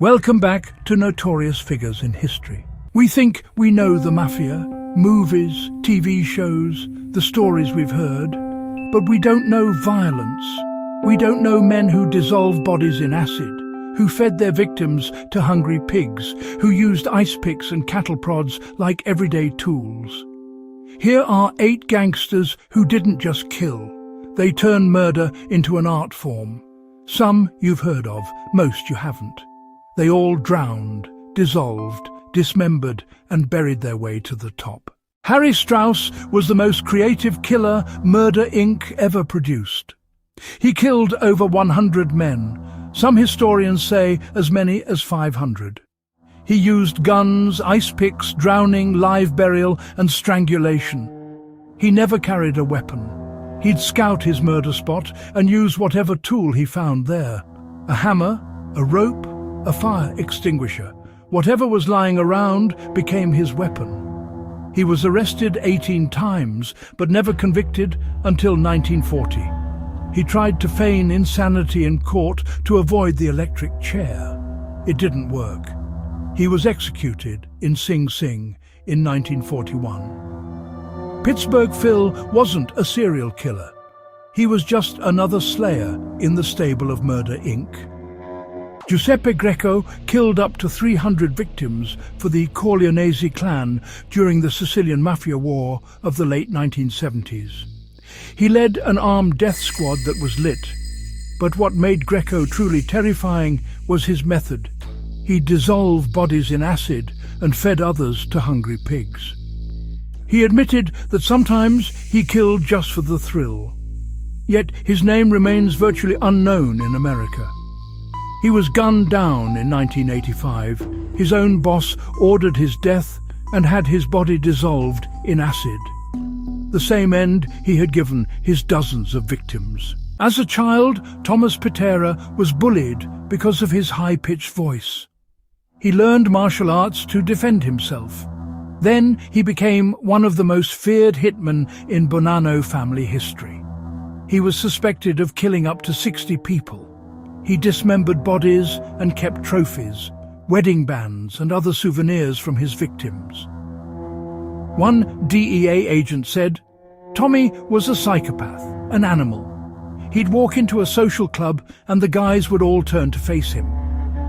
Welcome back to Notorious Figures in History. We think we know the Mafia, movies, TV shows, the stories we've heard, but we don't know violence. We don't know men who dissolved bodies in acid, who fed their victims to hungry pigs, who used ice picks and cattle prods like everyday tools. Here are 8 gangsters who didn't just kill. They turned murder into an art form. Some you've heard of, most you haven't. They all drowned, dissolved, dismembered, and buried their way to the top. Harry Strauss was the most creative killer Murder Inc. ever produced. He killed over 100 men, some historians say as many as 500. He used guns, ice picks, drowning, live burial, and strangulation. He never carried a weapon. He'd scout his murder spot and use whatever tool he found there. A hammer, a rope, a fire extinguisher. Whatever was lying around became his weapon. He was arrested 18 times, but never convicted until 1940. He tried to feign insanity in court to avoid the electric chair. It didn't work. He was executed in Sing Sing in 1941. Pittsburgh Phil wasn't a serial killer. He was just another slayer in the stable of Murder Inc. Giuseppe Greco killed up to 300 victims for the Corleonese clan during the Sicilian Mafia war of the late 1970s. He led an armed death squad that was lit, but what made Greco truly terrifying was his method. He dissolved bodies in acid and fed others to hungry pigs. He admitted that sometimes he killed just for the thrill. Yet his name remains virtually unknown in America. He was gunned down in 1985. His own boss ordered his death and had his body dissolved in acid. The same end he had given his dozens of victims. As a child, Thomas Pitera was bullied because of his high-pitched voice. He learned martial arts to defend himself. Then he became one of the most feared hitmen in Bonanno family history. He was suspected of killing up to 60 people. He dismembered bodies and kept trophies, wedding bands and other souvenirs from his victims. One DEA agent said, "Tommy was a psychopath, an animal. He'd walk into a social club and the guys would all turn to face him.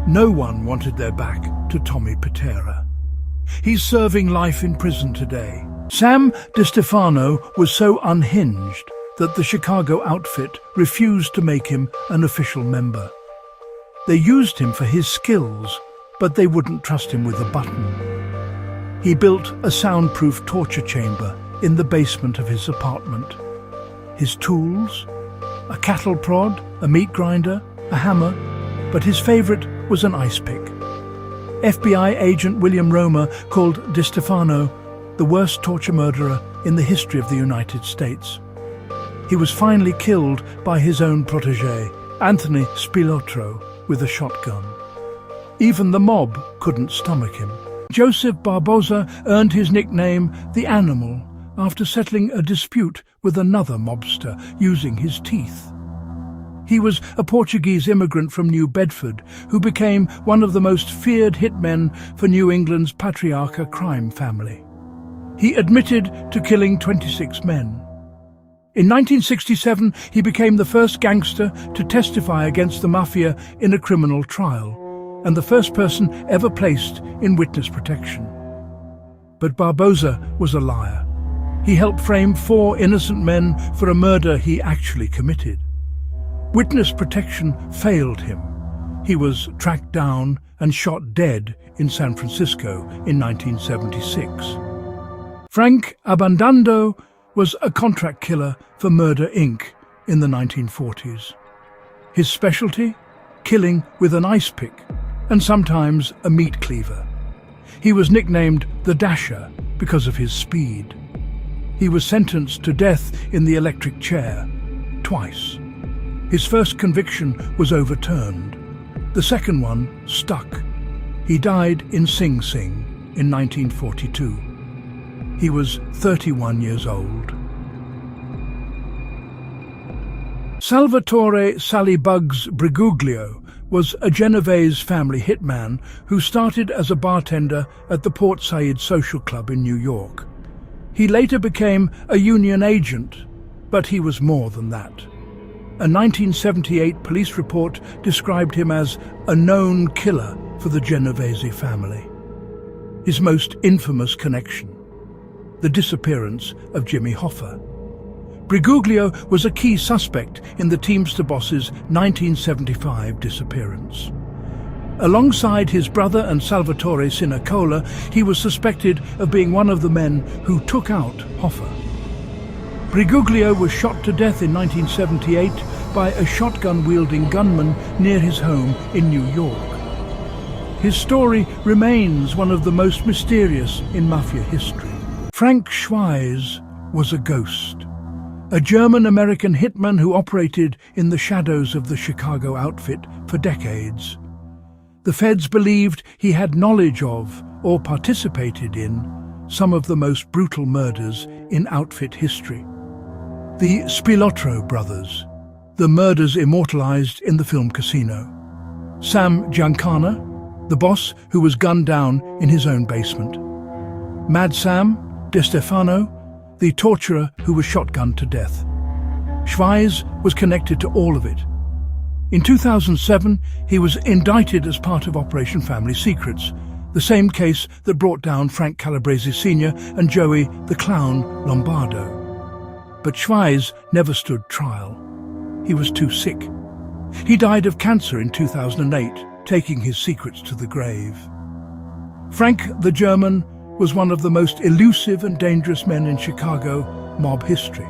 No one wanted their back to Tommy Pitera. He's serving life in prison today." Sam DeStefano was so unhinged that the Chicago outfit refused to make him an official member. They used him for his skills, but they wouldn't trust him with a button. He built a soundproof torture chamber in the basement of his apartment. His tools? A cattle prod, a meat grinder, a hammer, but his favorite was an ice pick. FBI agent William Romer called DeStefano the worst torture murderer in the history of the United States. He was finally killed by his own protégé, Anthony Spilotro, with a shotgun. Even the mob couldn't stomach him. Joseph Barbosa earned his nickname the Animal after settling a dispute with another mobster using his teeth. He was a Portuguese immigrant from New Bedford who became one of the most feared hitmen for New England's patriarcha crime family. He admitted to killing 26 men. In 1967, he became the first gangster to testify against the Mafia in a criminal trial, and the first person ever placed in witness protection. But Barbosa was a liar. He helped frame 4 innocent men for a murder he actually committed. Witness protection failed him. He was tracked down and shot dead in San Francisco in 1976. Frank Abbandando was a contract killer for Murder Inc. in the 1940s. His specialty? Killing with an ice pick, and sometimes a meat cleaver. He was nicknamed the Dasher because of his speed. He was sentenced to death in the electric chair, twice. His first conviction was overturned. The second one stuck. He died in Sing Sing in 1942. He was 31 years old. Salvatore Briguglio was a Genovese family hitman who started as a bartender at the Port Said Social Club in New York. He later became a union agent, but he was more than that. A 1978 police report described him as a known killer for the Genovese family. His most infamous connection: the disappearance of Jimmy Hoffa. Briguglio was a key suspect in the Teamster boss's 1975 disappearance. Alongside his brother and Salvatore Briguglio, he was suspected of being one of the men who took out Hoffa. Briguglio was shot to death in 1978 by a shotgun-wielding gunman near his home in New York. His story remains one of the most mysterious in Mafia history. Frank Schweihs was a ghost, a German-American hitman who operated in the shadows of the Chicago outfit for decades. The feds believed he had knowledge of, or participated in, some of the most brutal murders in outfit history. The Spilotro brothers, the murders immortalized in the film Casino. Sam Giancana, the boss who was gunned down in his own basement. Mad Sam, DeStefano, the torturer who was shotgunned to death. Schweihs was connected to all of it. In 2007, he was indicted as part of Operation Family Secrets, the same case that brought down Frank Calabrese Sr. and Joey the Clown Lombardo. But Schweihs never stood trial. He was too sick. He died of cancer in 2008, taking his secrets to the grave. Frank the German was one of the most elusive and dangerous men in Chicago mob history,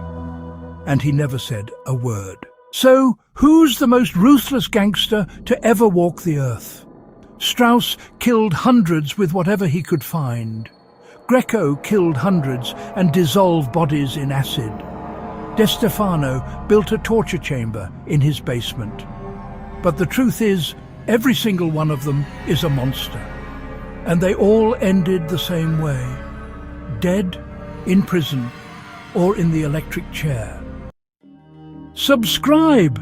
and he never said a word. So, who's the most ruthless gangster to ever walk the earth? Strauss killed hundreds with whatever he could find. Greco killed hundreds and dissolved bodies in acid. DeStefano built a torture chamber in his basement. But the truth is, every single one of them is a monster. And they all ended the same way: dead, in prison, or in the electric chair. Subscribe!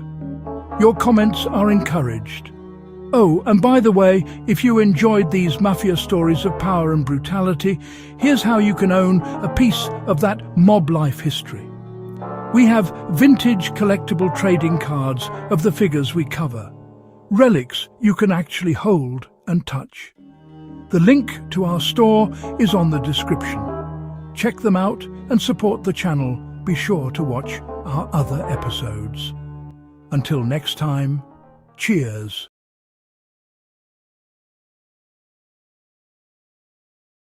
Your comments are encouraged. Oh, and by the way, if you enjoyed these Mafia stories of power and brutality, here's how you can own a piece of that mob life history. We have vintage collectible trading cards of the figures we cover. Relics you can actually hold and touch. The link to our store is on the description. Check them out and support the channel. Be sure to watch our other episodes. Until next time, cheers.